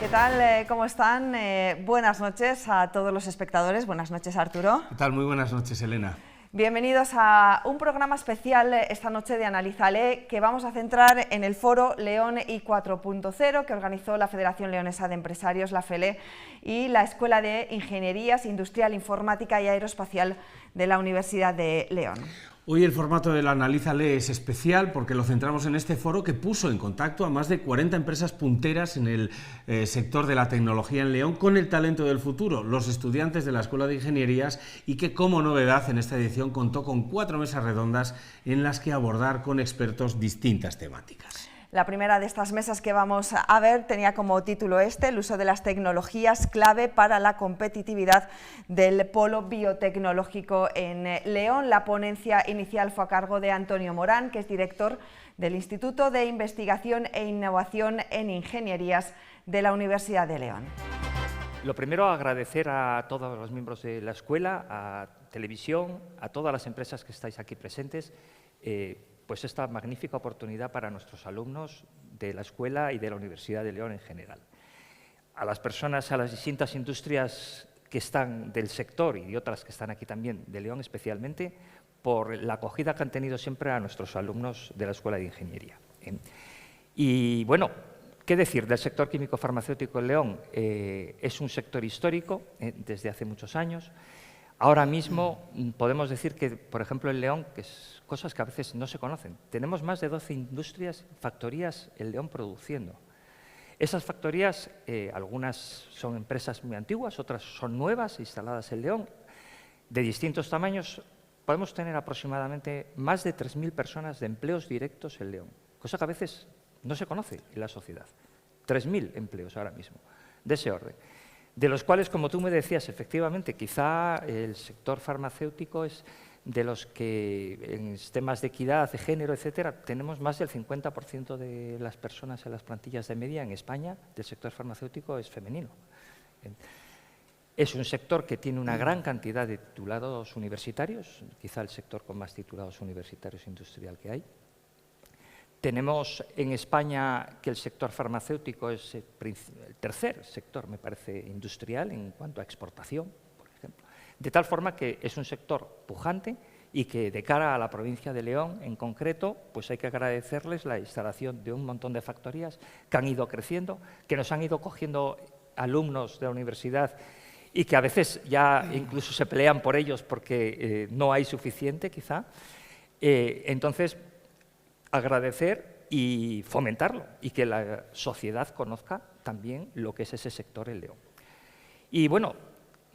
¿Qué tal? ¿Cómo están? Buenas noches a todos los espectadores. Buenas noches, Arturo. ¿Qué tal? Muy buenas noches, Elena. Bienvenidos a un programa especial esta noche de Analízale, que vamos a centrar en el foro León I 4.0 que organizó la Federación Leonesa de Empresarios, la FELE, y la Escuela de Ingenierías Industrial, Informática y Aeroespacial de la Universidad de León. Hoy el formato del Analízale es especial porque lo centramos en este foro que puso en contacto a más de 40 empresas punteras en el sector de la tecnología en León con el talento del futuro, los estudiantes de la Escuela de Ingenierías, y que como novedad en esta edición contó con 4 mesas redondas en las que abordar con expertos distintas temáticas. La primera de estas mesas que vamos a ver tenía como título el uso de las tecnologías clave para la competitividad del polo biotecnológico en León. La ponencia inicial fue a cargo de Antonio Morán, que es director del Instituto de Investigación e Innovación en Ingenierías de la Universidad de León. Lo primero, agradecer a todos los miembros de la escuela, a Televisión, a todas las empresas que estáis aquí presentes, pues esta magnífica oportunidad para nuestros alumnos de la escuela y de la Universidad de León en general. A las personas, a las distintas industrias que están del sector y de otras que están aquí también, de León especialmente, por la acogida que han tenido siempre a nuestros alumnos de la Escuela de Ingeniería. Y bueno, ¿qué decir del sector químico-farmacéutico en León? Es un sector histórico desde hace muchos años. Ahora mismo podemos decir que, por ejemplo, en León, que es cosas que a veces no se conocen, tenemos más de 12 industrias, factorías en León produciendo. Esas factorías, algunas son empresas muy antiguas, otras son nuevas, instaladas en León, de distintos tamaños. Podemos tener aproximadamente más de 3.000 personas de empleos directos en León, cosa que a veces no se conoce en la sociedad. 3.000 empleos ahora mismo, de ese orden. De los cuales, como tú me decías, efectivamente, quizá el sector farmacéutico es de los que en temas de equidad, de género, etcétera, tenemos más del 50% de las personas en las plantillas de media en España del sector farmacéutico es femenino. Es un sector que tiene una gran cantidad de titulados universitarios, quizá el sector con más titulados universitarios industrial que hay. Tenemos en España que el sector farmacéutico es el tercer sector, me parece, industrial en cuanto a exportación, por ejemplo. De tal forma que es un sector pujante y que de cara a la provincia de León en concreto, pues hay que agradecerles la instalación de un montón de factorías que han ido creciendo, que nos han ido cogiendo alumnos de la universidad y que a veces ya incluso se pelean por ellos porque no hay suficiente, quizá. Entonces, agradecer y fomentarlo y que la sociedad conozca también lo que es ese sector en León. Y bueno,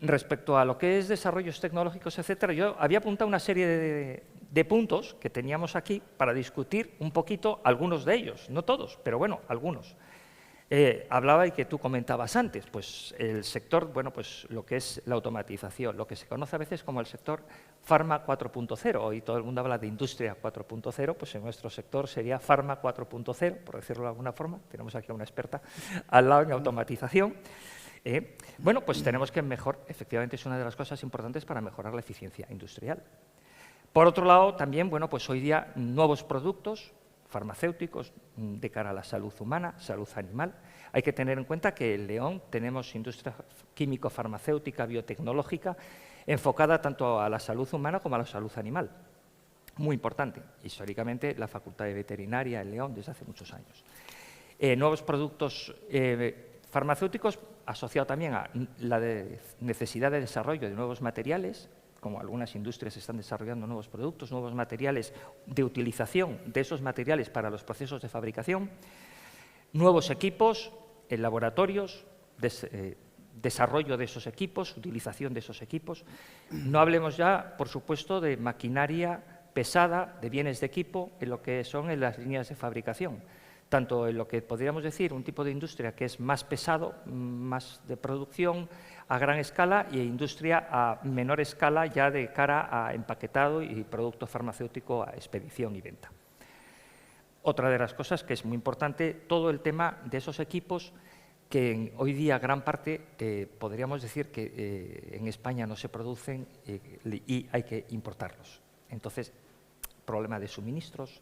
respecto a lo que es desarrollos tecnológicos, etcétera, yo había apuntado una serie de puntos que teníamos aquí para discutir un poquito algunos de ellos, no todos, pero bueno, algunos. Hablaba y que tú comentabas antes, pues el sector, bueno, pues lo que es la automatización, lo que se conoce a veces como el sector Pharma 4.0, y todo el mundo habla de industria 4.0, pues en nuestro sector sería Pharma 4.0, por decirlo de alguna forma. Tenemos aquí a una experta al lado en automatización. Bueno, pues tenemos que efectivamente es una de las cosas importantes para mejorar la eficiencia industrial. Por otro lado, también, bueno, pues hoy día nuevos productos farmacéuticos de cara a la salud humana, salud animal. Hay que tener en cuenta que en León tenemos industria químico-farmacéutica, biotecnológica, enfocada tanto a la salud humana como a la salud animal. Muy importante. Históricamente, la Facultad de Veterinaria en León desde hace muchos años. Nuevos productos farmacéuticos asociados también a la necesidad de desarrollo de nuevos materiales, como algunas industrias están desarrollando nuevos productos, nuevos materiales de utilización de esos materiales para los procesos de fabricación, nuevos equipos en laboratorios, desarrollo de esos equipos, utilización de esos equipos. No hablemos ya, por supuesto, de maquinaria pesada, de bienes de equipo, en lo que son en las líneas de fabricación, tanto en lo que podríamos decir un tipo de industria que es más pesado, más de producción a gran escala, y industria a menor escala ya de cara a empaquetado y producto farmacéutico a expedición y venta. Otra de las cosas que es muy importante, todo el tema de esos equipos que hoy día gran parte podríamos decir que en España no se producen y hay que importarlos. Entonces, problema de suministros,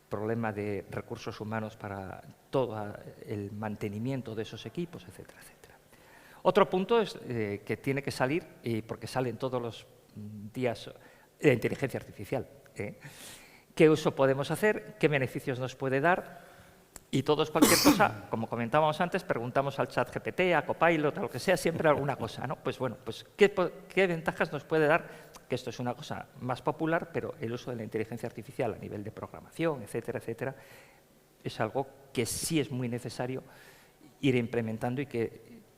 problema de recursos humanos para todo el mantenimiento de esos equipos, etcétera, etcétera. Otro punto es que tiene que salir, porque salen todos los días, la inteligencia artificial. ¿Qué uso podemos hacer? ¿Qué beneficios nos puede dar? Y todos, cualquier cosa, como comentábamos antes, preguntamos al ChatGPT, a Copilot, a lo que sea, siempre alguna cosa, ¿no? Pues bueno, pues ¿qué ventajas nos puede dar? Que esto es una cosa más popular, pero el uso de la inteligencia artificial a nivel de programación, etcétera, etcétera, es algo que sí es muy necesario ir implementando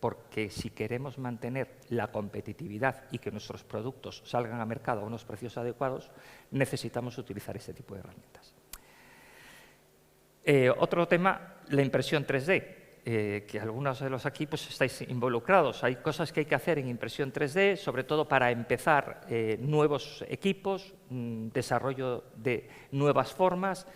porque si queremos mantener la competitividad y que nuestros productos salgan a mercado a unos precios adecuados, necesitamos utilizar este tipo de herramientas. Otro tema, la impresión 3D, que algunos de los aquí pues, estáis involucrados. Hay cosas que hay que hacer en impresión 3D, sobre todo para empezar nuevos equipos, desarrollo de nuevas formas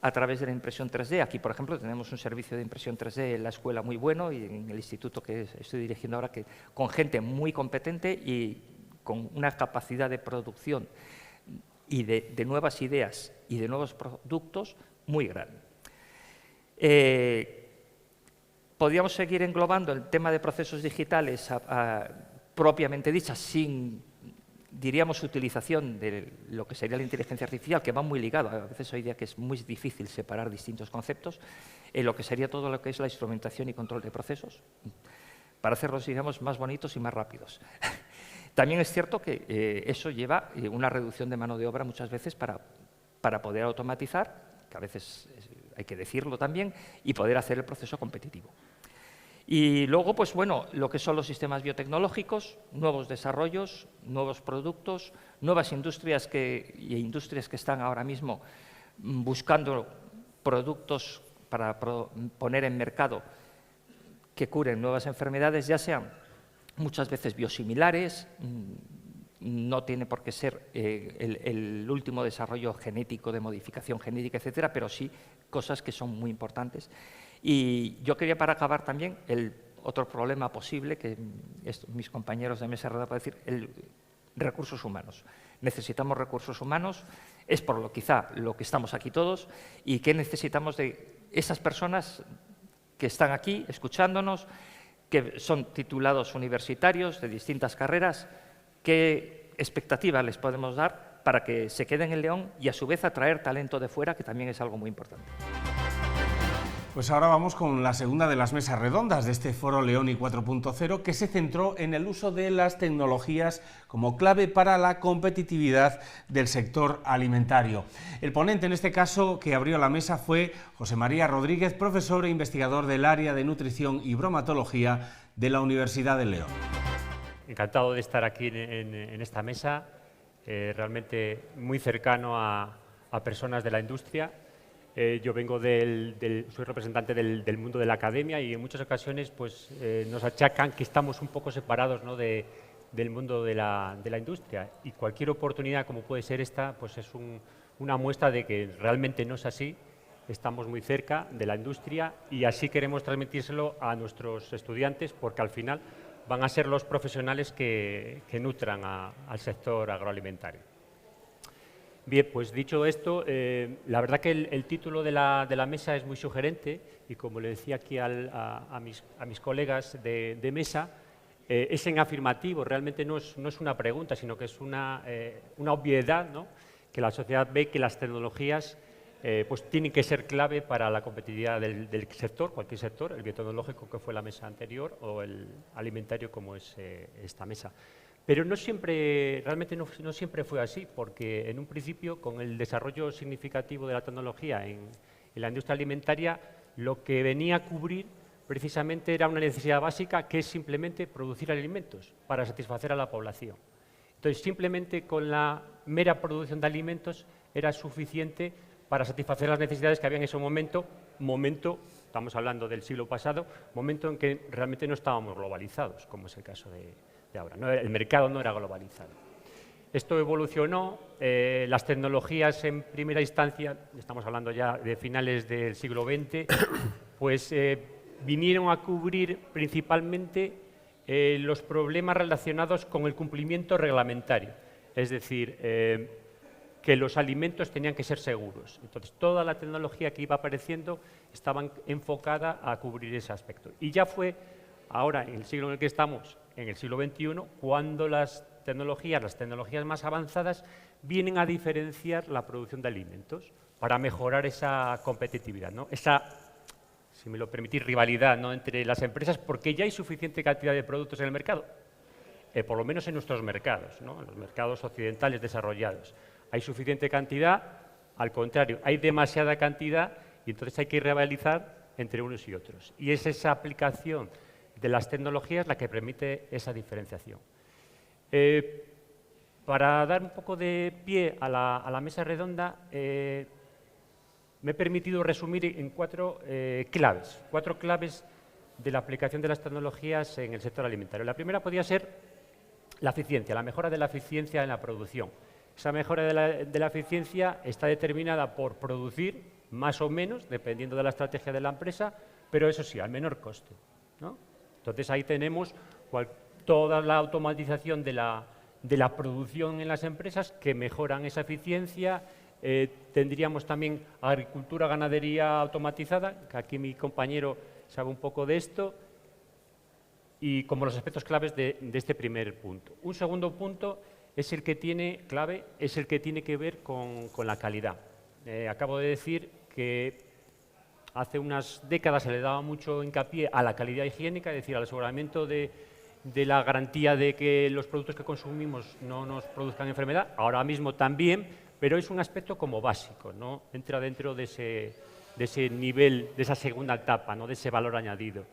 a través de la impresión 3D. Aquí, por ejemplo, tenemos un servicio de impresión 3D en la escuela muy bueno y en el instituto que estoy dirigiendo ahora, con gente muy competente y con una capacidad de producción y de nuevas ideas y de nuevos productos muy grande. Podríamos seguir englobando el tema de procesos digitales propiamente dichas, sin, diríamos, utilización de lo que sería la inteligencia artificial, que va muy ligado. A veces hoy día que es muy difícil separar distintos conceptos, en lo que sería todo lo que es la instrumentación y control de procesos, para hacerlos, digamos, más bonitos y más rápidos. También es cierto que eso lleva una reducción de mano de obra muchas veces para poder automatizar, que a veces hay que decirlo también, y poder hacer el proceso competitivo. Y luego, pues bueno, lo que son los sistemas biotecnológicos, nuevos desarrollos, nuevos productos, nuevas industrias industrias que están ahora mismo buscando productos para poner en mercado que curen nuevas enfermedades, ya sean muchas veces biosimilares, no tiene por qué ser el último desarrollo genético, de modificación genética, etcétera, pero sí cosas que son muy importantes. Y yo quería, para acabar también, el otro problema posible, que mis compañeros de mesa redonda pueden decir, recursos humanos. Necesitamos recursos humanos, es por quizá lo que estamos aquí todos, y que necesitamos de esas personas que están aquí escuchándonos, que son titulados universitarios de distintas carreras. ¿Qué expectativas les podemos dar para que se queden en León y a su vez atraer talento de fuera, que también es algo muy importante? Pues ahora vamos con la segunda de las mesas redondas de este Foro Leoni 4.0, que se centró en el uso de las tecnologías como clave para la competitividad del sector alimentario. El ponente en este caso que abrió la mesa fue José María Rodríguez, profesor e investigador del área de nutrición y bromatología de la Universidad de León. Encantado de estar aquí en esta mesa, realmente muy cercano a personas de la industria. Yo vengo soy representante del mundo de la academia y en muchas ocasiones pues, nos achacan que estamos un poco separados, ¿no?, del mundo de la industria, y cualquier oportunidad como puede ser esta pues es una muestra de que realmente no es así. Estamos muy cerca de la industria y así queremos transmitírselo a nuestros estudiantes, porque al final van a ser los profesionales que nutran al sector agroalimentario. Bien, pues dicho esto, la verdad que el título de la mesa es muy sugerente y, como le decía aquí a mis colegas de mesa, es en afirmativo. Realmente no es una pregunta, sino que es una obviedad, ¿no?, que la sociedad ve que las tecnologías pues tienen que ser clave para la competitividad del sector, cualquier sector, el biotecnológico, que fue la mesa anterior, o el alimentario, como es esta mesa. Pero realmente no siempre fue así, porque en un principio, con el desarrollo significativo de la tecnología en la industria alimentaria, lo que venía a cubrir precisamente era una necesidad básica, que es simplemente producir alimentos para satisfacer a la población. Entonces, simplemente con la mera producción de alimentos era suficiente para satisfacer las necesidades que había en ese momento, estamos hablando del siglo pasado, momento en que realmente no estábamos globalizados, como es el caso de ahora. El mercado no era globalizado. Esto evolucionó, las tecnologías en primera instancia, estamos hablando ya de finales del siglo XX, pues vinieron a cubrir principalmente los problemas relacionados con el cumplimiento reglamentario. Es decir, que los alimentos tenían que ser seguros. Entonces, toda la tecnología que iba apareciendo estaba enfocada a cubrir ese aspecto. Y ya fue ahora, en el siglo en el que estamos, en el siglo XXI, cuando las tecnologías más avanzadas, vienen a diferenciar la producción de alimentos para mejorar esa competitividad, ¿no? Esa, si me lo permitís, rivalidad, ¿no?, entre las empresas, porque ya hay suficiente cantidad de productos en el mercado, por lo menos en nuestros mercados, ¿no?, en los mercados occidentales desarrollados. Hay suficiente cantidad, al contrario, hay demasiada cantidad y entonces hay que rivalizar entre unos y otros. Y es esa aplicación de las tecnologías la que permite esa diferenciación. Para dar un poco de pie a la mesa redonda, me he permitido resumir en cuatro claves de la aplicación de las tecnologías en el sector alimentario. La primera podría ser la eficiencia, la mejora de la eficiencia en la producción. Esa mejora de la eficiencia está determinada por producir más o menos, dependiendo de la estrategia de la empresa, pero eso sí, al menor coste, ¿no? Entonces ahí tenemos toda la automatización de la producción en las empresas que mejoran esa eficiencia. Tendríamos también agricultura, ganadería automatizada, que aquí mi compañero sabe un poco de esto, y como los aspectos claves de este primer punto. Un segundo punto es el que tiene que ver con la calidad. Acabo de decir que hace unas décadas se le daba mucho hincapié a la calidad higiénica, es decir, al aseguramiento de la garantía de que los productos que consumimos no nos produzcan enfermedad. Ahora mismo también, pero es un aspecto como básico, ¿no? Entra dentro de ese nivel, de esa segunda etapa, ¿no?, de ese valor añadido.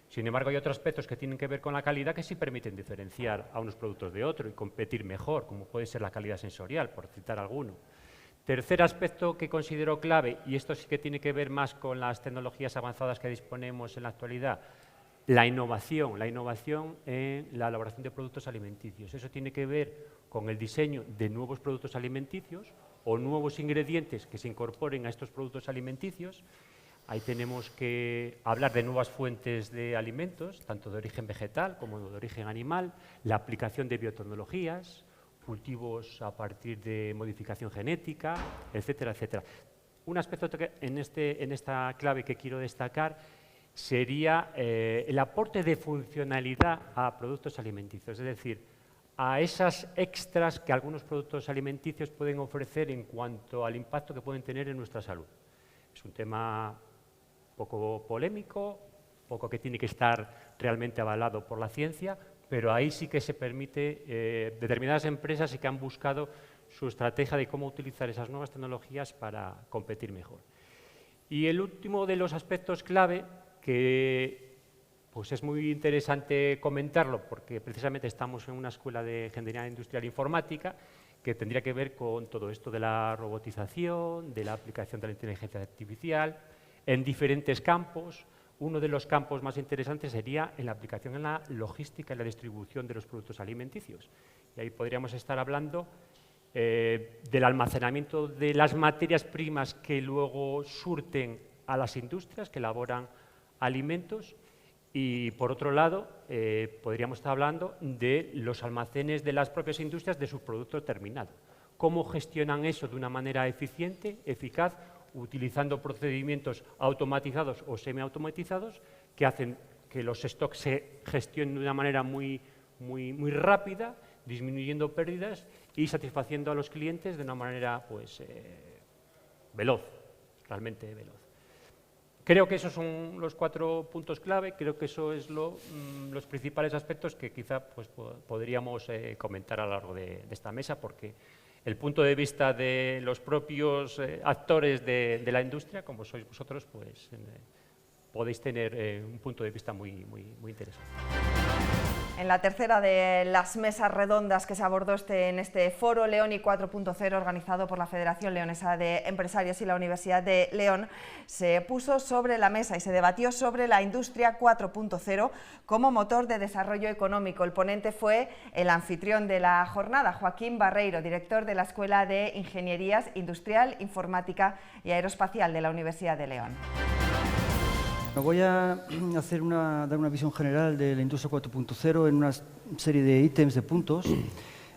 Sin embargo, hay otros aspectos que tienen que ver con la calidad que sí permiten diferenciar a unos productos de otros y competir mejor, como puede ser la calidad sensorial, por citar alguno. Tercer aspecto que considero clave, y esto sí que tiene que ver más con las tecnologías avanzadas que disponemos en la actualidad, la innovación en la elaboración de productos alimenticios. Eso tiene que ver con el diseño de nuevos productos alimenticios o nuevos ingredientes que se incorporen a estos productos alimenticios. Ahí tenemos que hablar de nuevas fuentes de alimentos, tanto de origen vegetal como de origen animal, la aplicación de biotecnologías, cultivos a partir de modificación genética, etcétera, etcétera. Un aspecto que en esta clave que quiero destacar sería el aporte de funcionalidad a productos alimenticios, es decir, a esas extras que algunos productos alimenticios pueden ofrecer en cuanto al impacto que pueden tener en nuestra salud. Es un tema poco polémico, poco que tiene que estar realmente avalado por la ciencia, pero ahí sí que se permite, determinadas empresas sí que han buscado su estrategia de cómo utilizar esas nuevas tecnologías para competir mejor. Y el último de los aspectos clave, que pues es muy interesante comentarlo, porque precisamente estamos en una escuela de Ingeniería Industrial Informática, que tendría que ver con todo esto de la robotización, de la aplicación de la inteligencia artificial, en diferentes campos. Uno de los campos más interesantes sería en la aplicación en la logística y la distribución de los productos alimenticios. Y ahí podríamos estar hablando del almacenamiento de las materias primas que luego surten a las industrias que elaboran alimentos y, por otro lado, podríamos estar hablando de los almacenes de las propias industrias de sus productos terminados. ¿Cómo gestionan eso de una manera eficiente, eficaz, utilizando procedimientos automatizados o semiautomatizados que hacen que los stocks se gestionen de una manera muy rápida, disminuyendo pérdidas y satisfaciendo a los clientes de una manera pues, veloz, realmente veloz? Creo que esos son los 4 puntos clave, creo que eso es los principales aspectos que quizá pues, podríamos comentar a lo largo de esta mesa, porque el punto de vista de los propios actores de la industria, como sois vosotros, pues podéis tener un punto de vista muy interesante. En la tercera de las mesas redondas que se abordó en este foro León y 4.0, organizado por la Federación Leonesa de Empresarios y la Universidad de León, se puso sobre la mesa y se debatió sobre la industria 4.0 como motor de desarrollo económico. El ponente fue el anfitrión de la jornada, Joaquín Barreiro, director de la Escuela de Ingenierías Industrial, Informática y Aeroespacial de la Universidad de León. Voy a dar una visión general de la industria 4.0 en una serie de ítems, de puntos.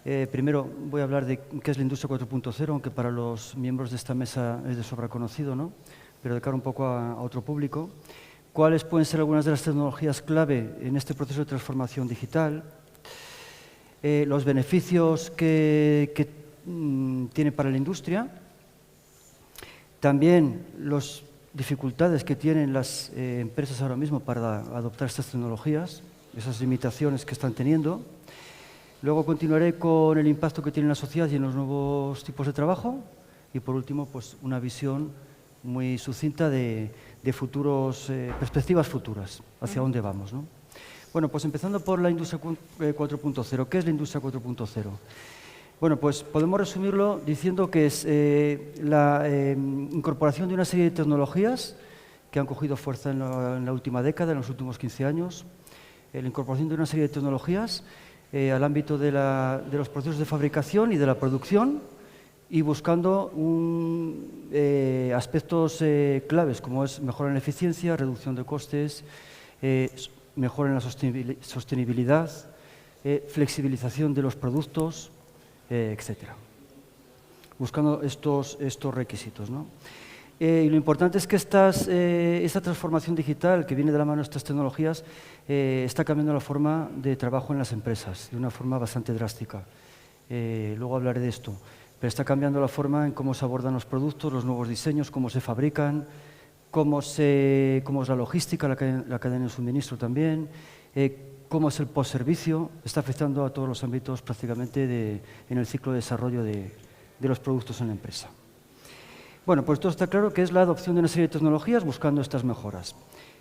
Primero voy a hablar de qué es la industria 4.0, aunque para los miembros de esta mesa es de sobra conocido, ¿no? Pero de cara un poco a otro público. ¿Cuáles pueden ser algunas de las tecnologías clave en este proceso de transformación digital? Los beneficios que tiene para la industria. También las dificultades que tienen las empresas ahora mismo para adoptar estas tecnologías, esas limitaciones que están teniendo. Luego continuaré con el impacto que tiene en la sociedad y en los nuevos tipos de trabajo. Y por último, pues una visión muy sucinta de perspectivas futuras, hacia dónde vamos, ¿no? Bueno, pues empezando por la industria 4.0. ¿Qué es la industria 4.0? Bueno, pues podemos resumirlo diciendo que es la incorporación de una serie de tecnologías que han cogido fuerza en la última década, en los últimos 15 años. La incorporación de una serie de tecnologías al ámbito de los procesos de fabricación y de la producción, y buscando aspectos claves, como es mejora en la eficiencia, reducción de costes, mejora en la sostenibilidad, flexibilización de los productos, etc. Buscando estos requisitos, ¿no? Y lo importante es que esta transformación digital que viene de la mano de estas tecnologías está cambiando la forma de trabajo en las empresas de una forma bastante drástica. Luego hablaré de esto, pero está cambiando la forma en cómo se abordan los productos, los nuevos diseños, cómo se fabrican, cómo es la logística, la cadena de suministro también, cómo es el postservicio. Está afectando a todos los ámbitos prácticamente en el ciclo de desarrollo de los productos en la empresa. Bueno, pues todo está claro que es la adopción de una serie de tecnologías buscando estas mejoras.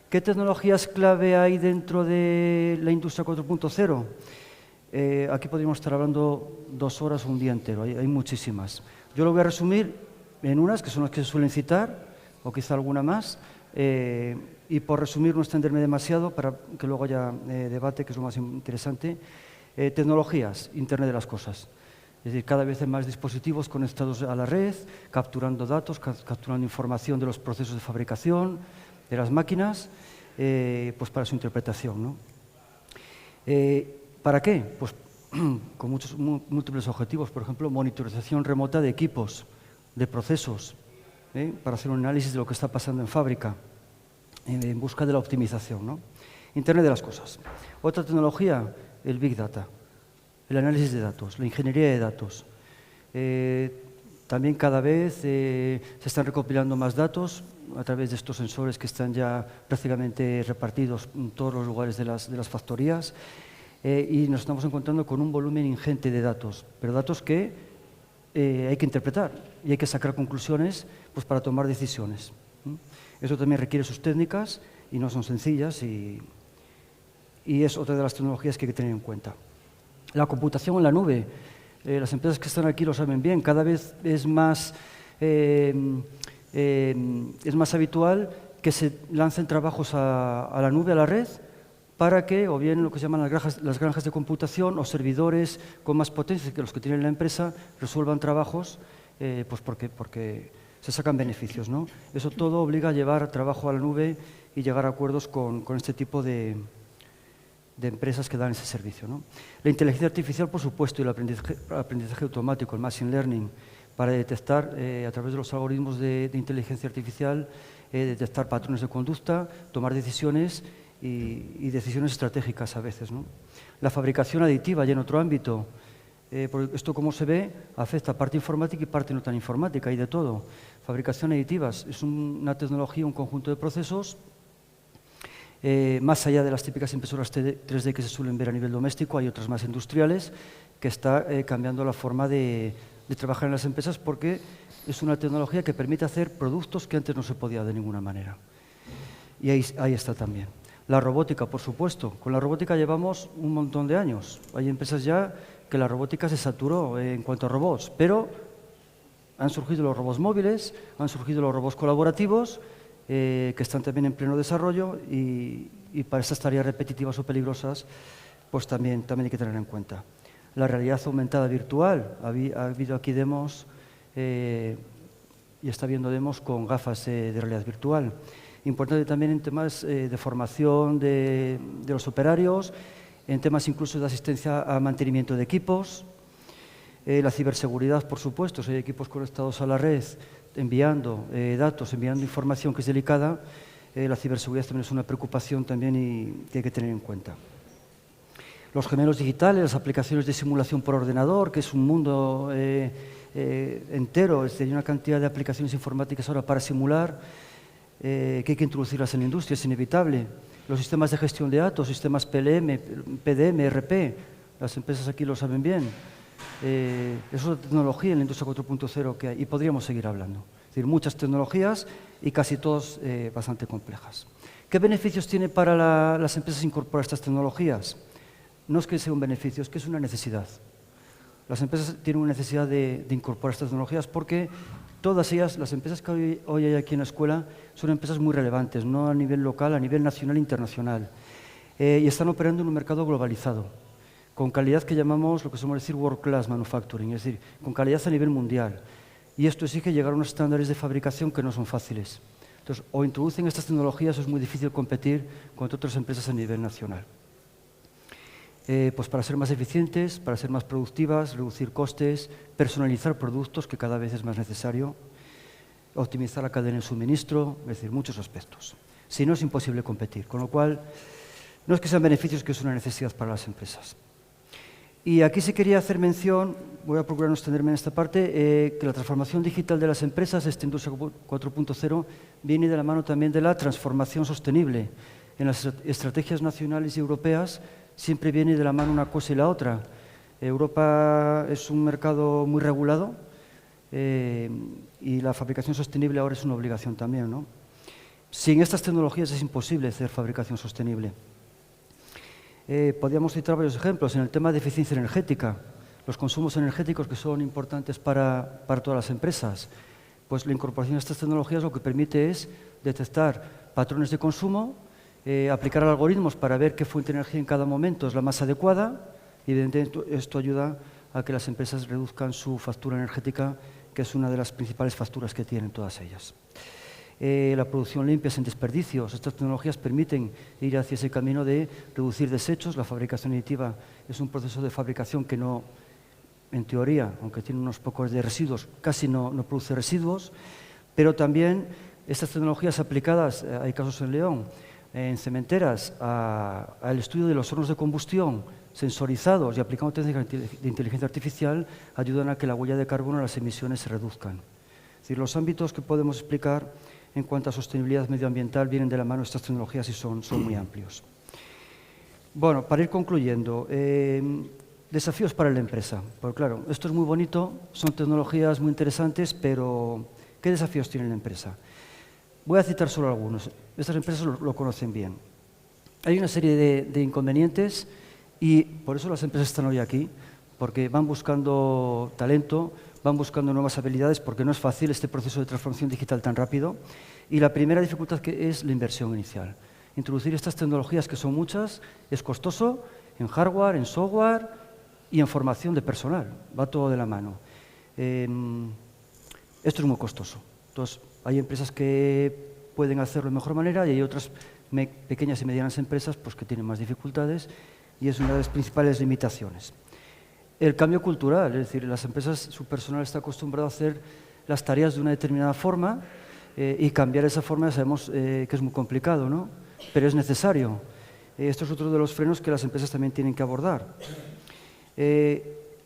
¿Qué tecnologías clave hay dentro de la industria 4.0? Aquí podríamos estar hablando 2 horas o un día entero, hay muchísimas. Yo lo voy a resumir en unas, que son las que se suelen citar, o quizá alguna más, y por resumir, no extenderme demasiado para que luego haya debate, que es lo más interesante. Tecnologías, Internet de las cosas. Es decir, cada vez hay más dispositivos conectados a la red, capturando datos, capturando información de los procesos de fabricación, de las máquinas, pues para su interpretación, ¿no? ¿Para qué? Pues con múltiples objetivos. Por ejemplo, monitorización remota de equipos, de procesos, para hacer un análisis de lo que está pasando en fábrica, en busca de la optimización, ¿no? Internet de las cosas. Otra tecnología, el Big Data, el análisis de datos, la ingeniería de datos. También cada vez se están recopilando más datos a través de estos sensores que están ya prácticamente repartidos en todos los lugares de las factorías, y nos estamos encontrando con un volumen ingente de datos, pero datos que hay que interpretar y hay que sacar conclusiones, pues, para tomar decisiones. Eso también requiere sus técnicas y no son sencillas, y es otra de las tecnologías que hay que tener en cuenta. La computación en la nube. Las empresas que están aquí lo saben bien, cada vez es más habitual que se lancen trabajos a la nube, a la red, para que, o bien lo que se llaman las granjas de computación o servidores con más potencia que los que tiene la empresa, resuelvan trabajos, pues porque se sacan beneficios, ¿no? Eso todo obliga a llevar trabajo a la nube y llegar a acuerdos con este tipo de empresas que dan ese servicio, ¿no? La inteligencia artificial, por supuesto, y el aprendizaje automático, el machine learning, para detectar a través de los algoritmos de inteligencia artificial, detectar patrones de conducta, tomar decisiones y decisiones estratégicas a veces, ¿no? La fabricación aditiva, ya en otro ámbito. Esto, como se ve, afecta parte informática y parte no tan informática, hay de todo. Fabricación aditivas es una tecnología, un conjunto de procesos, más allá de las típicas impresoras 3D que se suelen ver a nivel doméstico, hay otras más industriales, que está cambiando la forma de trabajar en las empresas, porque es una tecnología que permite hacer productos que antes no se podía de ninguna manera. Y ahí está también. La robótica, por supuesto. Con la robótica llevamos un montón de años. Hay empresas ya que la robótica se saturó en cuanto a robots, pero han surgido los robots móviles, han surgido los robots colaborativos, que están también en pleno desarrollo, y para estas tareas repetitivas o peligrosas, pues también hay que tener en cuenta. La realidad aumentada virtual. Ha habido aquí demos y está habiendo demos con gafas de realidad virtual. Importante también en temas de formación de los operarios, en temas incluso de asistencia a mantenimiento de equipos, La ciberseguridad, por supuesto, si hay equipos conectados a la red, enviando datos, enviando información que es delicada, la ciberseguridad también es una preocupación también y que hay que tener en cuenta. Los gemelos digitales, las aplicaciones de simulación por ordenador, que es un mundo entero, hay una cantidad de aplicaciones informáticas ahora para simular, que hay que introducirlas en la industria, es inevitable. Los sistemas de gestión de datos, sistemas PLM, PDM, ERP, las empresas aquí lo saben bien. Es otra tecnología en la industria 4.0 que hay y podríamos seguir hablando. Es decir, muchas tecnologías y casi todas bastante complejas. ¿Qué beneficios tiene para las empresas incorporar estas tecnologías? No es que sea un beneficio, es que es una necesidad. Las empresas tienen una necesidad de incorporar estas tecnologías porque todas ellas, las empresas que hoy hay aquí en la escuela, son empresas muy relevantes, no a nivel local, a nivel nacional e internacional. Y están operando en un mercado globalizado, con calidad que llamamos lo que somos decir World Class Manufacturing, es decir, con calidad a nivel mundial. Y esto exige llegar a unos estándares de fabricación que no son fáciles. Entonces, o introducen estas tecnologías o es muy difícil competir contra otras empresas a nivel nacional. Pues para ser más eficientes, para ser más productivas, reducir costes, personalizar productos, que cada vez es más necesario, optimizar la cadena de suministro, es decir, muchos aspectos. Si no, es imposible competir, con lo cual no es que sean beneficios, que es una necesidad para las empresas. Y aquí sí quería hacer mención, voy a procurar no extenderme en esta parte, que la transformación digital de las empresas, esta industria 4.0, viene de la mano también de la transformación sostenible. En las estrategias nacionales y europeas siempre viene de la mano una cosa y la otra. Europa es un mercado muy regulado y la fabricación sostenible ahora es una obligación también, ¿no? Sin estas tecnologías es imposible hacer fabricación sostenible. Podríamos citar varios ejemplos en el tema de eficiencia energética, los consumos energéticos que son importantes para todas las empresas. Pues la incorporación de estas tecnologías lo que permite es detectar patrones de consumo, aplicar algoritmos para ver qué fuente de energía en cada momento es la más adecuada y evidentemente esto ayuda a que las empresas reduzcan su factura energética, que es una de las principales facturas que tienen todas ellas. La producción limpia sin desperdicios. Estas tecnologías permiten ir hacia ese camino de reducir desechos. La fabricación aditiva es un proceso de fabricación que no, en teoría, aunque tiene unos pocos de residuos, casi no produce residuos, pero también estas tecnologías aplicadas, hay casos en León, en cementeras, al estudio de los hornos de combustión sensorizados y aplicando técnicas de inteligencia artificial, ayudan a que la huella de carbono y las emisiones se reduzcan. Es decir, los ámbitos que podemos explicar en cuanto a sostenibilidad medioambiental vienen de la mano de estas tecnologías y son muy amplios. Bueno, para ir concluyendo, desafíos para la empresa. Porque claro, esto es muy bonito, son tecnologías muy interesantes, pero ¿qué desafíos tiene la empresa? Voy a citar solo algunos. Estas empresas lo conocen bien. Hay una serie de inconvenientes y por eso las empresas están hoy aquí, porque van buscando talento, van buscando nuevas habilidades, porque no es fácil este proceso de transformación digital tan rápido. Y la primera dificultad que es la inversión inicial. Introducir estas tecnologías, que son muchas, es costoso en hardware, en software y en formación de personal. Va todo de la mano. Esto es muy costoso. Entonces, hay empresas que pueden hacerlo de mejor manera y hay otras pequeñas y medianas empresas pues, que tienen más dificultades y es una de las principales limitaciones. El cambio cultural, es decir, las empresas, su personal está acostumbrado a hacer las tareas de una determinada forma y cambiar esa forma sabemos que es muy complicado, ¿no? Pero es necesario. Esto es otro de los frenos que las empresas también tienen que abordar.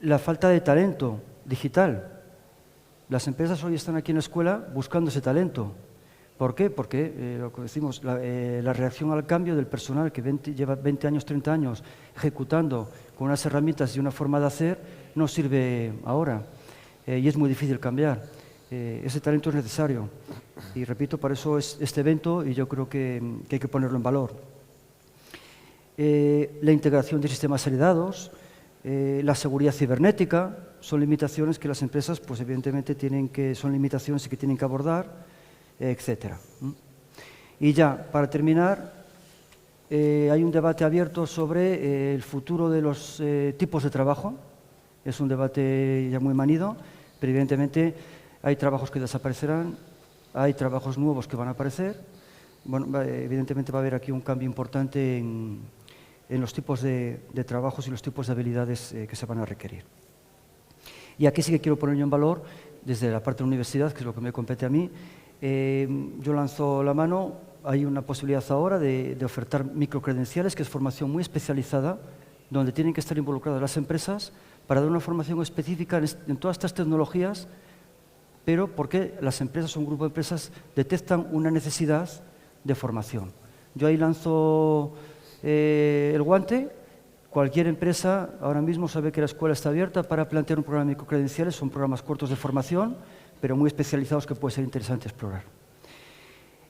La falta de talento digital. Las empresas hoy están aquí en la escuela buscando ese talento. ¿Por qué? Porque, lo que decimos, la reacción al cambio del personal que lleva 20 años, 30 años ejecutando con unas herramientas y una forma de hacer, no sirve ahora. Y es muy difícil cambiar. Ese talento es necesario. Y repito, para eso es este evento y yo creo que hay que ponerlo en valor. La integración de sistemas heredados, la seguridad cibernética, son limitaciones que las empresas, pues evidentemente son limitaciones que tienen que abordar, etcétera. Y ya, para terminar, hay un debate abierto sobre el futuro de los tipos de trabajo. Es un debate ya muy manido, pero evidentemente hay trabajos que desaparecerán, hay trabajos nuevos que van a aparecer. Bueno, evidentemente va a haber aquí un cambio importante en los tipos de trabajos y los tipos de habilidades que se van a requerir. Y aquí sí que quiero poner yo en valor, desde la parte de la universidad, que es lo que me compete a mí, yo lanzo la mano, hay una posibilidad ahora de ofertar microcredenciales, que es formación muy especializada, donde tienen que estar involucradas las empresas para dar una formación específica en todas estas tecnologías, pero porque las empresas, un grupo de empresas, detectan una necesidad de formación. Yo ahí lanzo el guante. Cualquier empresa ahora mismo sabe que la escuela está abierta para plantear un programa de microcredenciales. Son programas cortos de formación, pero muy especializados que puede ser interesante explorar.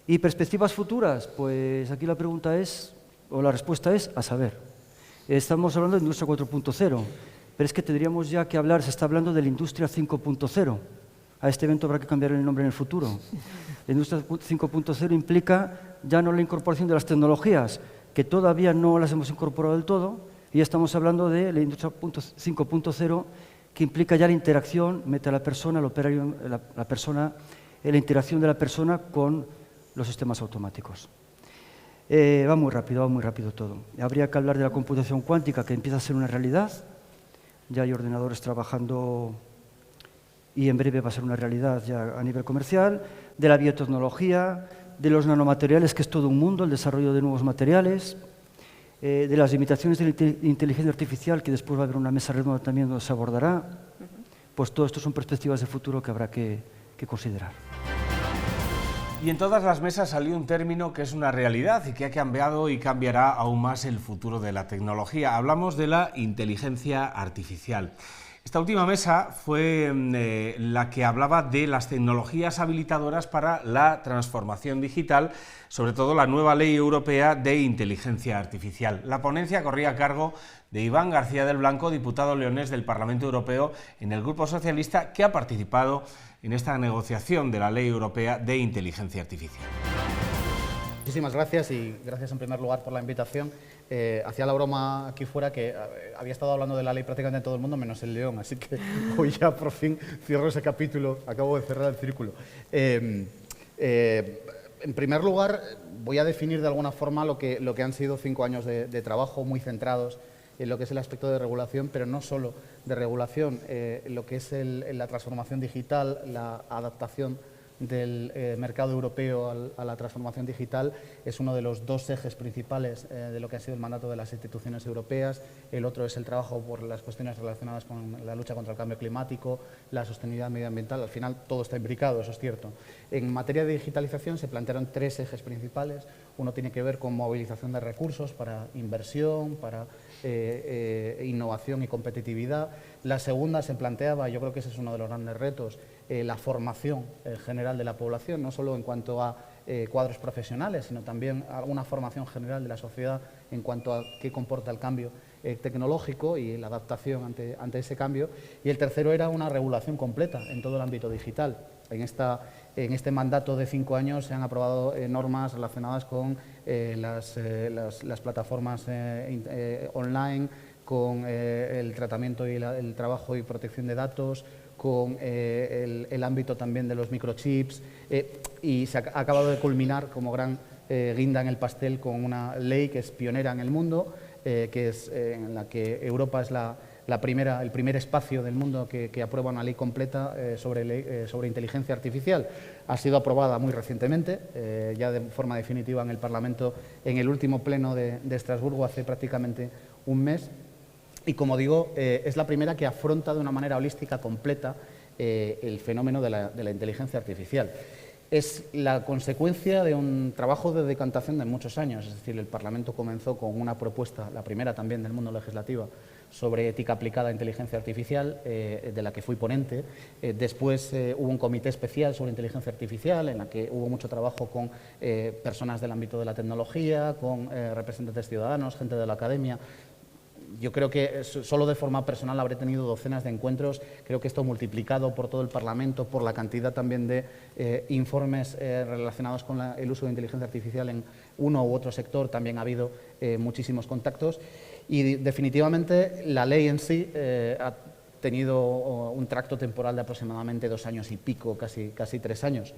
¿Y perspectivas futuras? Pues aquí la pregunta es, o la respuesta es, a saber. Estamos hablando de industria 4.0, pero es que tendríamos ya que hablar, se está hablando de la industria 5.0. A este evento habrá que cambiar el nombre en el futuro. La industria 5.0 implica ya no la incorporación de las tecnologías, que todavía no las hemos incorporado del todo, y ya estamos hablando de la industria 5.0, que implica ya la interacción, mete a la persona, el operario, la persona, la interacción de la persona con los sistemas automáticos. Va muy rápido todo. Habría que hablar de la computación cuántica, que empieza a ser una realidad. Ya hay ordenadores trabajando y en breve va a ser una realidad ya a nivel comercial. De la biotecnología, de los nanomateriales, que es todo un mundo, el desarrollo de nuevos materiales, de las limitaciones de la inteligencia artificial, que después va a haber una mesa redonda también donde se abordará. Pues todo esto son perspectivas de futuro que habrá que considerar. Y en todas las mesas salió un término que es una realidad y que ha cambiado y cambiará aún más el futuro de la tecnología. Hablamos de la inteligencia artificial. Esta última mesa fue la que hablaba de las tecnologías habilitadoras para la transformación digital, sobre todo la nueva Ley Europea de Inteligencia Artificial. La ponencia corría a cargo de Iván García del Blanco, diputado leonés del Parlamento Europeo en el Grupo Socialista, que ha participado en esta negociación de la Ley Europea de Inteligencia Artificial. Muchísimas gracias y gracias en primer lugar por la invitación. Hacía la broma aquí fuera que había estado hablando de la ley prácticamente todo el mundo menos el León, así que hoy ya por fin cierro ese capítulo, acabo de cerrar el círculo. En primer lugar, voy a definir de alguna forma lo que han sido 5 años de trabajo muy centrados en lo que es el aspecto de regulación, pero no solo de regulación, lo que es la transformación digital, la adaptación del mercado europeo a la transformación digital es uno de los 2 ejes principales de lo que ha sido el mandato de las instituciones europeas. El otro es el trabajo por las cuestiones relacionadas con la lucha contra el cambio climático, la sostenibilidad medioambiental. Al final todo está imbricado, eso es cierto. En materia de digitalización se plantearon 3 ejes principales. Uno tiene que ver con movilización de recursos para inversión, para innovación y competitividad. La segunda se planteaba, yo creo que ese es uno de los grandes retos, la formación general de la población, no solo en cuanto a cuadros profesionales, sino también a una formación general de la sociedad en cuanto a qué comporta el cambio tecnológico y la adaptación ante ese cambio. Y el tercero era una regulación completa en todo el ámbito digital. En este mandato de 5 años se han aprobado normas relacionadas con las plataformas online, con el tratamiento y el trabajo y protección de datos, con el ámbito también de los microchips, y se ha acabado de culminar como gran guinda en el pastel con una ley que es pionera en el mundo, que es en la que Europa es el primer espacio del mundo que aprueba una ley completa sobre inteligencia artificial. Ha sido aprobada muy recientemente, ya de forma definitiva en el Parlamento, en el último pleno de Estrasburgo hace prácticamente un mes. Y como digo, es la primera que afronta de una manera holística completa el fenómeno de la inteligencia artificial. Es la consecuencia de un trabajo de decantación de muchos años, es decir, el Parlamento comenzó con una propuesta, la primera también del mundo legislativo, sobre ética aplicada a inteligencia artificial, de la que fui ponente. Después hubo un comité especial sobre inteligencia artificial, en la que hubo mucho trabajo con personas del ámbito de la tecnología, con representantes ciudadanos, gente de la academia. Yo creo que solo de forma personal habré tenido docenas de encuentros. Creo que esto multiplicado por todo el Parlamento, por la cantidad también de informes relacionados con el uso de inteligencia artificial en uno u otro sector, también ha habido muchísimos contactos. Y definitivamente la ley en sí ha tenido un tracto temporal de aproximadamente 2 años y pico, casi 3 años.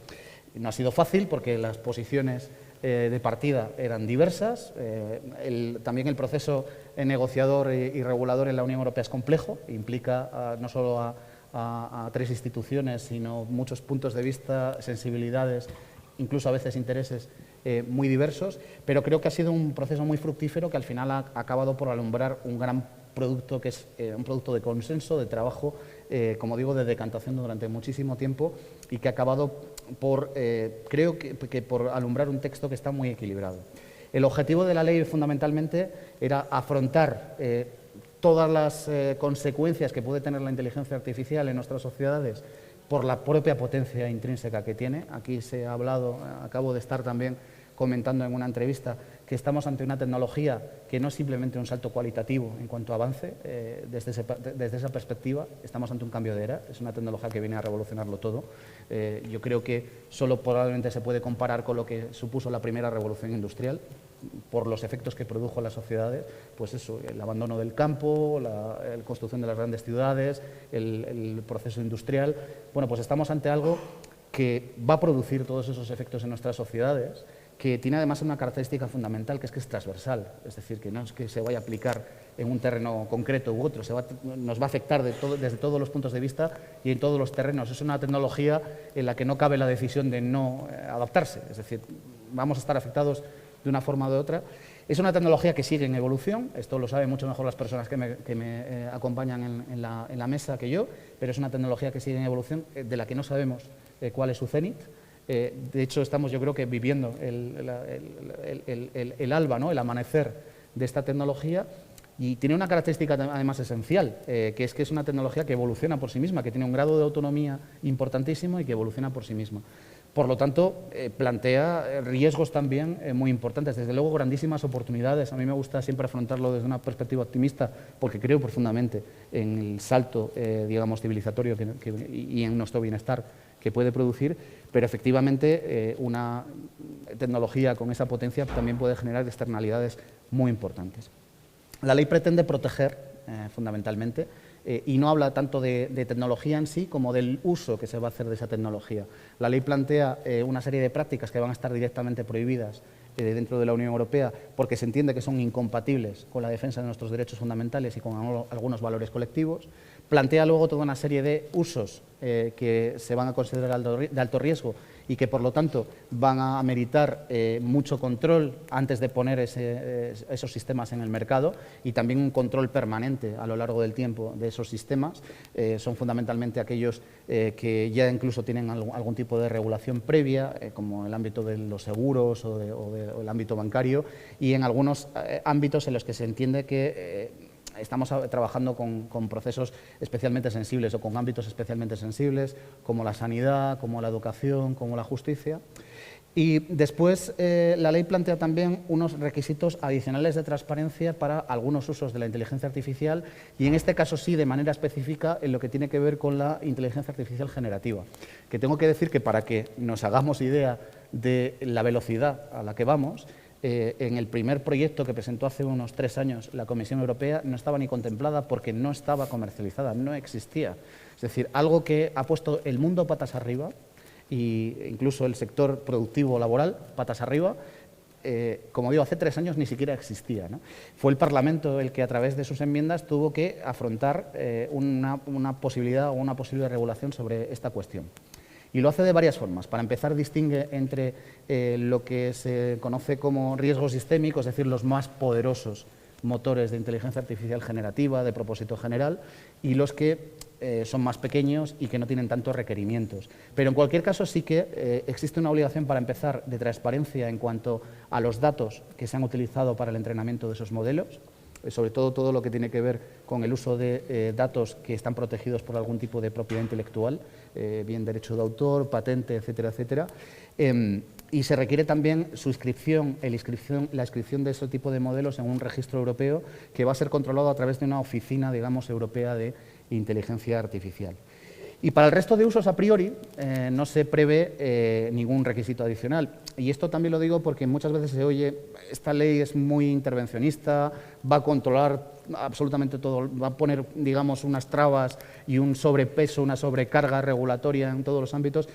No ha sido fácil porque las posiciones de partida eran diversas. También el proceso negociador y regulador en la Unión Europea es complejo, implica no solo a a 3 instituciones, sino muchos puntos de vista, sensibilidades, incluso a veces intereses muy diversos, pero creo que ha sido un proceso muy fructífero que al final ha acabado por alumbrar un gran producto que es un producto de consenso, de trabajo, como digo, de decantación durante muchísimo tiempo y que ha acabado por, creo que por alumbrar un texto que está muy equilibrado. El objetivo de la ley fundamentalmente era afrontar todas las consecuencias que puede tener la inteligencia artificial en nuestras sociedades por la propia potencia intrínseca que tiene. Aquí se ha hablado, acabo de estar también comentando en una entrevista, que estamos ante una tecnología que no es simplemente un salto cualitativo en cuanto a avance, desde esa perspectiva estamos ante un cambio de era, es una tecnología que viene a revolucionarlo todo. Yo creo que solo probablemente se puede comparar con lo que supuso la primera revolución industrial, por los efectos que produjo en las sociedades, pues eso, el abandono del campo, la construcción de las grandes ciudades, el proceso industrial. Bueno, pues estamos ante algo que va a producir todos esos efectos en nuestras sociedades, que tiene además una característica fundamental, que es transversal, es decir, que no es que se vaya a aplicar en un terreno concreto u otro, nos va a afectar desde todos los puntos de vista y en todos los terrenos. Es una tecnología en la que no cabe la decisión de no adaptarse, es decir, vamos a estar afectados de una forma o de otra. Es una tecnología que sigue en evolución, esto lo saben mucho mejor las personas que me acompañan en la mesa que yo, pero es una tecnología que sigue en evolución, de la que no sabemos cuál es su cenit. De hecho, estamos, yo creo que viviendo el alba, ¿no?, el amanecer de esta tecnología, y tiene una característica además esencial, que es una tecnología que evoluciona por sí misma, que tiene un grado de autonomía importantísimo y que evoluciona por sí misma. Por lo tanto, plantea riesgos también muy importantes, desde luego grandísimas oportunidades. A mí me gusta siempre afrontarlo desde una perspectiva optimista, porque creo profundamente en el salto, digamos, civilizatorio y en nuestro bienestar que puede producir, pero efectivamente una tecnología con esa potencia también puede generar externalidades muy importantes. La ley pretende proteger, fundamentalmente, y no habla tanto de tecnología en sí como del uso que se va a hacer de esa tecnología. La ley plantea una serie de prácticas que van a estar directamente prohibidas dentro de la Unión Europea porque se entiende que son incompatibles con la defensa de nuestros derechos fundamentales y con algunos valores colectivos. Plantea luego toda una serie de usos que se van a considerar de alto riesgo y que, por lo tanto, van a ameritar mucho control antes de poner esos sistemas en el mercado, y también un control permanente a lo largo del tiempo de esos sistemas. Son fundamentalmente aquellos que ya incluso tienen algún tipo de regulación previa, como el ámbito de los seguros o el ámbito bancario, y en algunos ámbitos en los que se entiende que estamos trabajando con procesos especialmente sensibles o con ámbitos especialmente sensibles, como la sanidad, como la educación, como la justicia. Y después la ley plantea también unos requisitos adicionales de transparencia para algunos usos de la inteligencia artificial, y en este caso sí de manera específica en lo que tiene que ver con la inteligencia artificial generativa, que tengo que decir que, para que nos hagamos idea de la velocidad a la que vamos, en el primer proyecto que presentó hace unos 3 años la Comisión Europea no estaba ni contemplada porque no estaba comercializada, no existía. Es decir, algo que ha puesto el mundo patas arriba, e incluso el sector productivo laboral patas arriba. Como digo, hace 3 años ni siquiera existía, ¿no? Fue el Parlamento el que, a través de sus enmiendas, tuvo que afrontar una posibilidad o una posible regulación sobre esta cuestión. Y lo hace de varias formas. Para empezar, distingue entre lo que se conoce como riesgo sistémico, es decir, los más poderosos motores de inteligencia artificial generativa de propósito general, y los que son más pequeños y que no tienen tantos requerimientos. Pero en cualquier caso sí que existe una obligación, para empezar, de transparencia en cuanto a los datos que se han utilizado para el entrenamiento de esos modelos, sobre todo lo que tiene que ver con el uso de datos que están protegidos por algún tipo de propiedad intelectual, bien derecho de autor, patente, etcétera, etcétera. Y se requiere también su inscripción, la inscripción de ese tipo de modelos en un registro europeo que va a ser controlado a través de una oficina, digamos, europea de inteligencia artificial. Y para el resto de usos, a priori, no se prevé ningún requisito adicional. Y esto también lo digo porque muchas veces se oye, esta ley es muy intervencionista, va a controlar absolutamente todo, va a poner, digamos, unas trabas y un sobrepeso, una sobrecarga regulatoria en todos los ámbitos.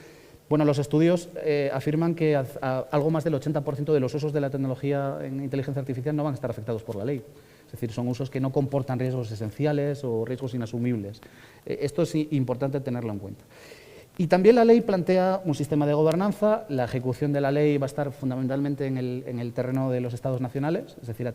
Bueno, los estudios afirman que algo más del 80% de los usos de la tecnología en inteligencia artificial no van a estar afectados por la ley. Es decir, son usos que no comportan riesgos esenciales o riesgos inasumibles. Esto es importante tenerlo en cuenta. Y también la ley plantea un sistema de gobernanza. La ejecución de la ley va a estar fundamentalmente en el terreno de los Estados nacionales, es decir,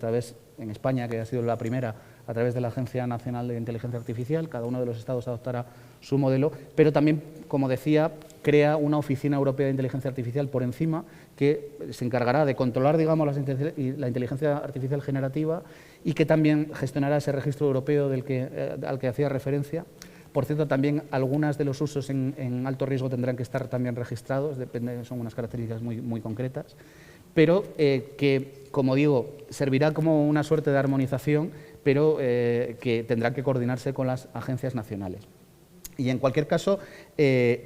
en España, que ha sido la primera, a través de la Agencia Nacional de Inteligencia Artificial. Cada uno de los estados adoptará su modelo, pero también, como decía, crea una Oficina Europea de Inteligencia Artificial por encima que se encargará de controlar, digamos, la inteligencia artificial generativa y que también gestionará ese registro europeo al que hacía referencia. Por cierto, también algunos de los usos en alto riesgo tendrán que estar también registrados, son unas características muy concretas, pero que, como digo, servirá como una suerte de armonización, pero que tendrán que coordinarse con las agencias nacionales. Y en cualquier caso,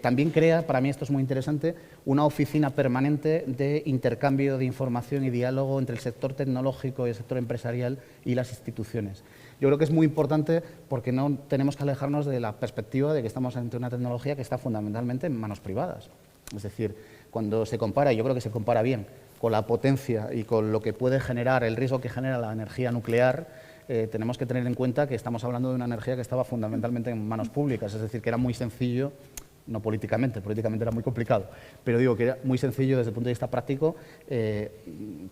también crea, para mí esto es muy interesante, una oficina permanente de intercambio de información y diálogo entre el sector tecnológico y el sector empresarial y las instituciones. Yo creo que es muy importante porque no tenemos que alejarnos de la perspectiva de que estamos ante una tecnología que está fundamentalmente en manos privadas. Es decir, cuando se compara, y yo creo que se compara bien, con la potencia y con lo que puede generar, el riesgo que genera la energía nuclear, tenemos que tener en cuenta que estamos hablando de una energía que estaba fundamentalmente en manos públicas, es decir, que era muy sencillo, no políticamente era muy complicado, pero digo que era muy sencillo desde el punto de vista práctico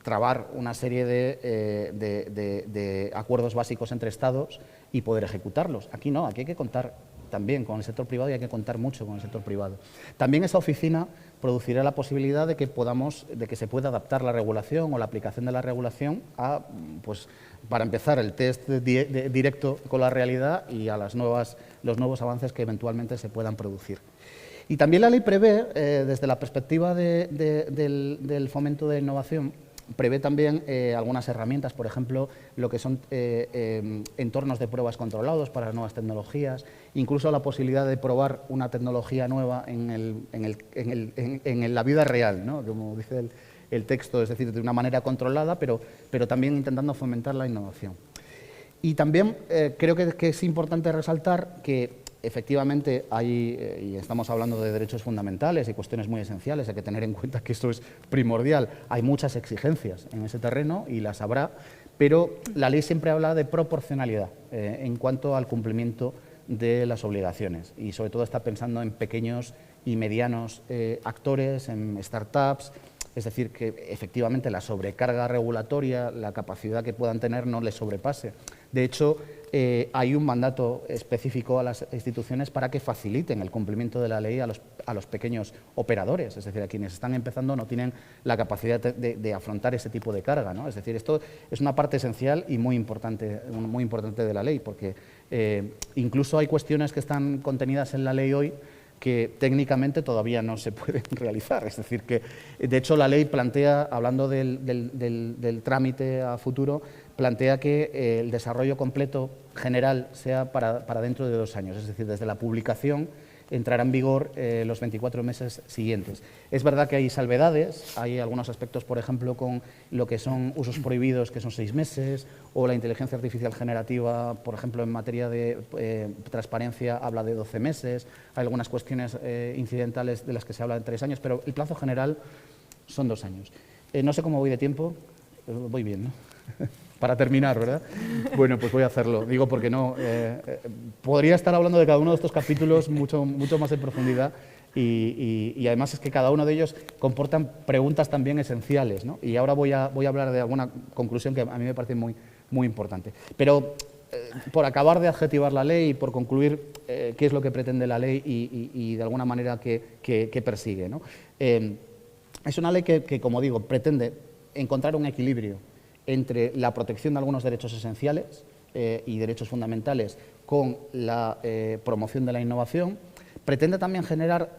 trabar una serie de acuerdos básicos entre Estados y poder ejecutarlos. Aquí no, aquí hay que contar también con el sector privado y hay que contar mucho con el sector privado. También esa oficina producirá la posibilidad de que se pueda adaptar la regulación o la aplicación de la regulación a, pues, para empezar, el test directo con la realidad y a los nuevos avances que eventualmente se puedan producir. Y también la ley prevé, desde la perspectiva del fomento de innovación, prevé también algunas herramientas, por ejemplo, lo que son entornos de pruebas controlados para las nuevas tecnologías, incluso la posibilidad de probar una tecnología nueva en la vida real, ¿no? Como dice el texto, es decir, de una manera controlada, pero también intentando fomentar la innovación. Y también creo que es importante resaltar que efectivamente y estamos hablando de derechos fundamentales y cuestiones muy esenciales, hay que tener en cuenta que esto es primordial. Hay muchas exigencias en ese terreno y las habrá, pero la ley siempre habla de proporcionalidad en cuanto al cumplimiento de las obligaciones y sobre todo está pensando en pequeños y medianos actores, en startups. Es decir, que efectivamente la sobrecarga regulatoria, la capacidad que puedan tener no les sobrepase. De hecho, hay un mandato específico a las instituciones para que faciliten el cumplimiento de la ley a los pequeños operadores. Es decir, a quienes están empezando no tienen la capacidad de afrontar ese tipo de carga, ¿no? Es decir, esto es una parte esencial y muy importante de la ley, porque incluso hay cuestiones que están contenidas en la ley hoy que técnicamente todavía no se pueden realizar. Es decir, que de hecho la ley plantea, hablando del trámite a futuro, plantea que el desarrollo completo general sea para dentro de 2 años, es decir, desde la publicación entrará en vigor los 24 meses siguientes. Es verdad que hay salvedades, hay algunos aspectos, por ejemplo, con lo que son usos prohibidos, que son 6 meses, o la inteligencia artificial generativa, por ejemplo, en materia de transparencia, habla de 12 meses, hay algunas cuestiones incidentales de las que se habla de 3 años, pero el plazo general son 2 años. No sé cómo voy de tiempo, voy bien, ¿no? Para terminar, ¿verdad? Bueno, pues voy a hacerlo. Digo porque no... podría estar hablando de cada uno de estos capítulos mucho más en profundidad y además es que cada uno de ellos comportan preguntas también esenciales, ¿no? Y ahora voy a hablar de alguna conclusión que a mí me parece muy importante. Pero por acabar de adjetivar la ley y por concluir qué es lo que pretende la ley y de alguna manera qué persigue, ¿no? Es una ley que, como digo, pretende encontrar un equilibrio entre la protección de algunos derechos esenciales y derechos fundamentales con la promoción de la innovación. Pretende también generar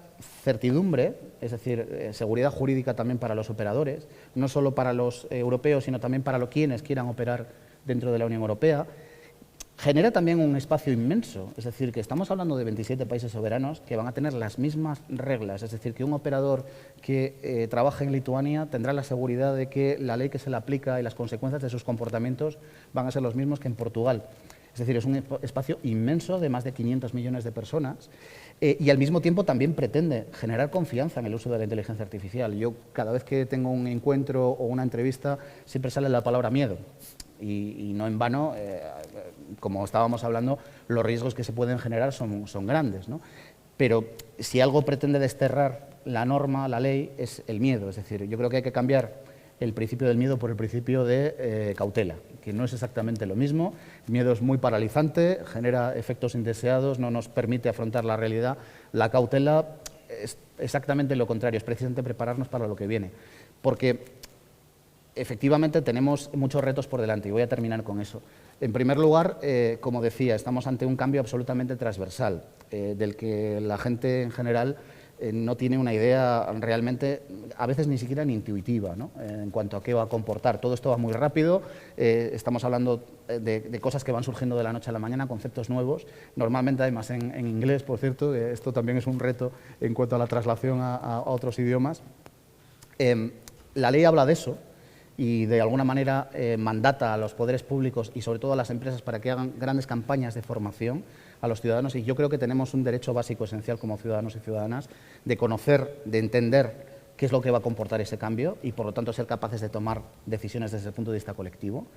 certidumbre, es decir, seguridad jurídica también para los operadores, no solo para los europeos, sino también para quienes quieran operar dentro de la Unión Europea. Genera también un espacio inmenso, es decir, que estamos hablando de 27 países soberanos que van a tener las mismas reglas, es decir, que un operador que trabaje en Lituania tendrá la seguridad de que la ley que se le aplica y las consecuencias de sus comportamientos van a ser los mismos que en Portugal. Es decir, es un espacio inmenso de más de 500 millones de personas y al mismo tiempo también pretende generar confianza en el uso de la inteligencia artificial. Yo cada vez que tengo un encuentro o una entrevista siempre sale la palabra miedo. y no en vano, como estábamos hablando, los riesgos que se pueden generar son grandes, ¿no? Pero si algo pretende desterrar la norma, la ley, es el miedo. Es decir, yo creo que hay que cambiar el principio del miedo por el principio de cautela, que no es exactamente lo mismo. El miedo es muy paralizante, genera efectos indeseados, no nos permite afrontar la realidad. La cautela es exactamente lo contrario, es precisamente prepararnos para lo que viene. Porque efectivamente tenemos muchos retos por delante y voy a terminar con eso. En primer lugar, como decía, estamos ante un cambio absolutamente transversal, del que la gente en general no tiene una idea realmente, a veces ni siquiera ni intuitiva, ¿no? En cuanto a qué va a comportar. Todo esto va muy rápido, estamos hablando de cosas que van surgiendo de la noche a la mañana, conceptos nuevos, normalmente además en inglés, por cierto, esto también es un reto en cuanto a la traslación a otros idiomas. La ley habla de eso y de alguna manera mandata a los poderes públicos y sobre todo a las empresas para que hagan grandes campañas de formación a los ciudadanos, y yo creo que tenemos un derecho básico esencial como ciudadanos y ciudadanas de conocer, de entender qué es lo que va a comportar ese cambio y por lo tanto ser capaces de tomar decisiones desde el punto de vista colectivo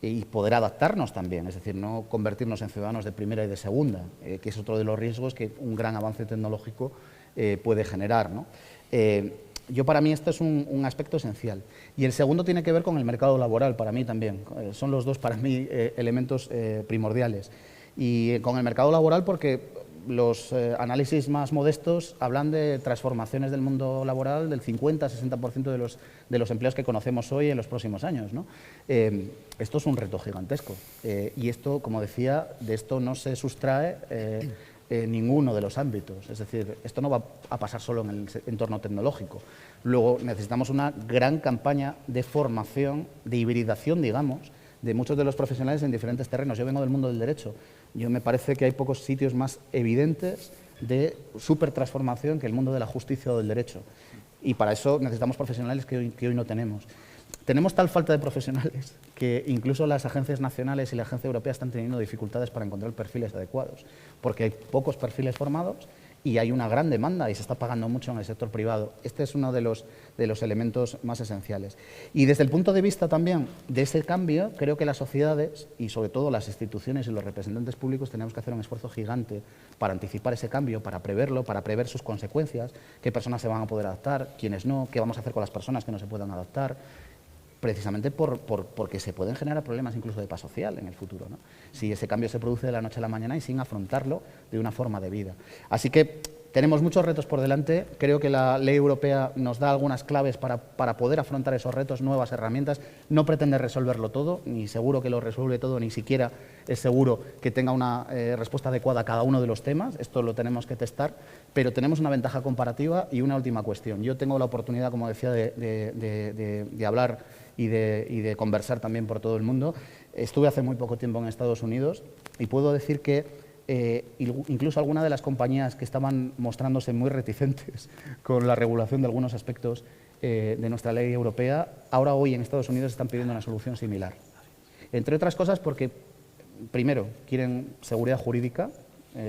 y poder adaptarnos también, es decir, no convertirnos en ciudadanos de primera y de segunda, que es otro de los riesgos que un gran avance tecnológico puede generar, ¿no? Para mí esto es un aspecto esencial. Y el segundo tiene que ver con el mercado laboral, para mí también. Son los dos, para mí, elementos primordiales. Y con el mercado laboral porque los análisis más modestos hablan de transformaciones del mundo laboral del 50-60% de los empleos que conocemos hoy en los próximos años, ¿no? Esto es un reto gigantesco. Y esto, como decía, de esto no se sustrae ninguno de los ámbitos. Es decir, esto no va a pasar solo en el entorno tecnológico. Luego necesitamos una gran campaña de formación, de hibridación, digamos, de muchos de los profesionales en diferentes terrenos. Yo vengo del mundo del derecho. Yo me parece que hay pocos sitios más evidentes de supertransformación que el mundo de la justicia o del derecho. Y para eso necesitamos profesionales que hoy no tenemos. Tenemos tal falta de profesionales que incluso las agencias nacionales y la agencia europea están teniendo dificultades para encontrar perfiles adecuados, porque hay pocos perfiles formados y hay una gran demanda y se está pagando mucho en el sector privado. Este es uno de los elementos más esenciales. Y desde el punto de vista también de ese cambio, creo que las sociedades y sobre todo las instituciones y los representantes públicos tenemos que hacer un esfuerzo gigante para anticipar ese cambio, para preverlo, para prever sus consecuencias, qué personas se van a poder adaptar, quiénes no, qué vamos a hacer con las personas que no se puedan adaptar, precisamente porque se pueden generar problemas incluso de paz social en el futuro, ¿no? Si ese cambio se produce de la noche a la mañana y sin afrontarlo de una forma de vida. Así que tenemos muchos retos por delante. Creo que la ley europea nos da algunas claves para poder afrontar esos retos, nuevas herramientas. No pretende resolverlo todo, ni seguro que lo resuelve todo, ni siquiera es seguro que tenga una respuesta adecuada a cada uno de los temas. Esto lo tenemos que testar, pero tenemos una ventaja comparativa. Y una última cuestión. Yo tengo la oportunidad, como decía, de hablar y de conversar también por todo el mundo. Estuve hace muy poco tiempo en Estados Unidos y puedo decir que incluso algunas de las compañías que estaban mostrándose muy reticentes con la regulación de algunos aspectos de nuestra ley europea, ahora hoy en Estados Unidos están pidiendo una solución similar. Entre otras cosas porque, primero, quieren seguridad jurídica,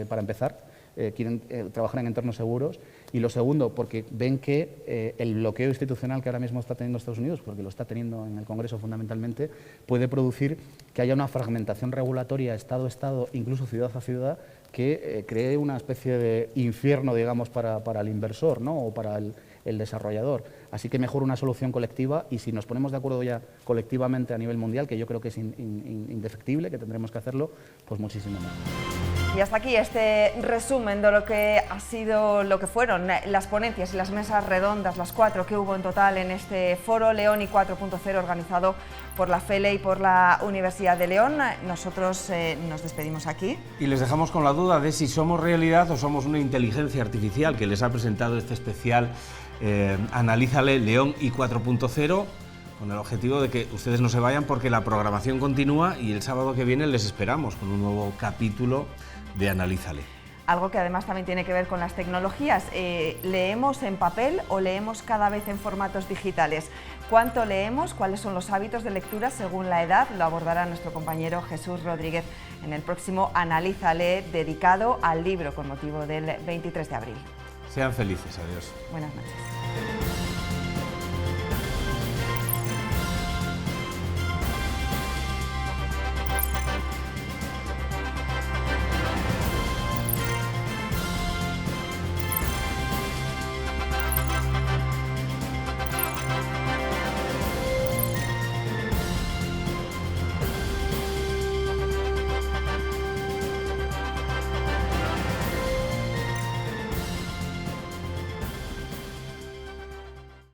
para empezar, quieren trabajar en entornos seguros, y lo segundo, porque ven que el bloqueo institucional que ahora mismo está teniendo Estados Unidos, porque lo está teniendo en el Congreso fundamentalmente, puede producir que haya una fragmentación regulatoria Estado a Estado, incluso ciudad a ciudad, que cree una especie de infierno, digamos, para el inversor, ¿no? O para el desarrollador. Así que mejor una solución colectiva, y si nos ponemos de acuerdo ya colectivamente a nivel mundial, que yo creo que es indefectible, que tendremos que hacerlo, pues muchísimo más. Y hasta aquí este resumen de lo que ha sido, lo que fueron las ponencias y las mesas redondas, las 4 que hubo en total en este foro León y 4.0 organizado por la FELE y por la Universidad de León. Nosotros nos despedimos aquí. Y les dejamos con la duda de si somos realidad o somos una inteligencia artificial que les ha presentado este especial Analízale León y 4.0. Con el objetivo de que ustedes no se vayan porque la programación continúa y el sábado que viene les esperamos con un nuevo capítulo de Analízale. Algo que además también tiene que ver con las tecnologías. ¿Leemos en papel o leemos cada vez en formatos digitales? ¿Cuánto leemos? ¿Cuáles son los hábitos de lectura según la edad? Lo abordará nuestro compañero Jesús Rodríguez en el próximo Analízale, dedicado al libro con motivo del 23 de abril. Sean felices, adiós. Buenas noches.